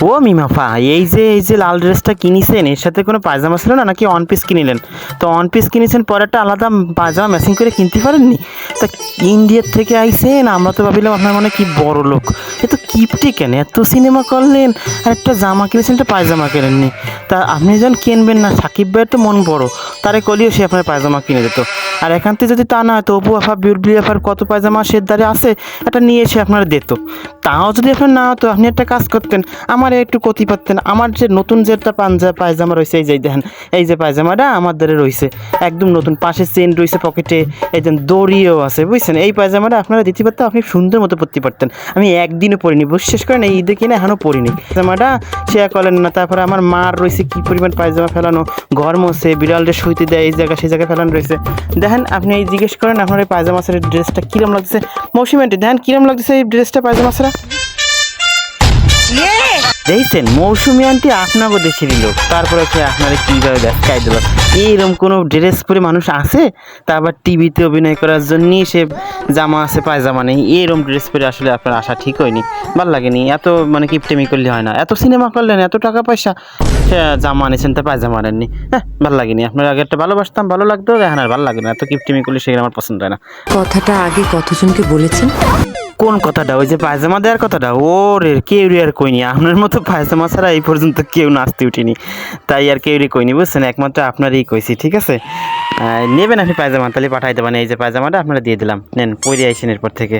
ও মিমাফা, এই যে লাল ড্রেসটা কিনেছেন, এর সাথে কোনো পায়জামা ছিল না নাকি অন পিস কিনিলেন? তো অন পিস কিনেছেন, পরে একটা আলাদা পায়জামা ম্যাচিং করে কিনতে পারেননি? তা ইন্ডিয়ার থেকে আইছেন, আমরা তো ভাবিলাম আপনার মানে কি বড় লোক, এত কিপটে কেন? এত সিনেমা করলেন আর একটা জামা কিনেছেন, একটা পায়জামা কেনেননি। তা আপনি যখন কিনবেন না, সাকিব ভাইয়ের তো মন বড়, তারে কলিও সে আপনার পায়জামা কিনে দিত। আর এখান থেকে যদি তা না হয়, তো অপু আফা বিউটি আফার কত পায়জামা শেরদারে আছে, এটা নিয়ে এসে আপনারা দিত। তাও যদি আপনার না হতো, আপনি একটা কাজ করতেন, আমার একটু ক্ষতি পারতেন। আমার যে নতুন যে একটা পায়জামা রয়েছে, এই যে দেখেন, এই যে পায়জামাটা আমার দ্বারা রয়েছে একদম নতুন, পাশে চেন রয়েছে, পকেটে এই যে দড়িও আছে, বুঝছেন? এই পায়জামাটা আপনারা দিতে পারতেন, আপনি সুন্দর মতো পরতে পারতেন। আমি একদিনও পরিনি, বিশ্বাস করেন, এই ঈদে কিনে এখনও পরিনি পায়জামাটা, শেয়ার করেন না। তারপরে আমার মার রয়েছে কি পরিমাণ পায়জামা ফেলানো, ঘর মোছে, বিড়ালটা শুইতে দেয়, এই জায়গা সেই জায়গায় ফেলানো রয়েছে। দেখেন, আপনি এই জিজ্ঞেস করেন আপনার এই পায়জামা সেটের ড্রেসটা কিরম লাগতেছে। মৌসুমি আন্টি দেখেন কিরম লাগতেছে এই ড্রেসটা, পায়জামা সেরা দেখছেন? মৌসুমি আন্টি আপনাকে দেশের লোক, তারপরে কি আপনারা কীভাবে দেখাই দিল? এইরকম কোনো ড্রেস পরে মানুষ আছে? তা আবার টিভিতে অভিনয় করার জন্যই সে জামা আছে পায়জামা নেই, এরকম ড্রেস পরে আসলে আপনার আসা ঠিক হয়নি, ভাল লাগেনি। এত মানে কিপটেমি করলে হয় না, এত সিনেমা করলেন, এত টাকা পয়সা, সে জামা আনেছেন তা পায়জামা আনেননি, হ্যাঁ ভাল লাগেনি। আপনার আগে একটা ভালোবাসতাম, ভালো লাগতো, এখন আর ভালো লাগে না, এত কিপটেমি করলে সেগুলো আমার পছন্দ হয় না। কথাটা আগে কতজনকে বলেছেন? কোন কথাটা? ওই যে পায়জামা দেওয়ার কথাটা? ও রে, কেউ রে আর কইনি, আপনার মতো পায়জামা ছাড়া এই পর্যন্ত কেউ নাচতে উঠিনি, তাই আর কেউ রে কইনি, বুঝছেন? একমাত্র আপনারই কইছি, ঠিক আছে? নেবেন আপনি পায়জামা, তাহলে পাঠাই দেবেন। এই যে পায়জামাটা আপনারা দিয়ে দিলাম, নেন পরে আইসেন এরপর থেকে।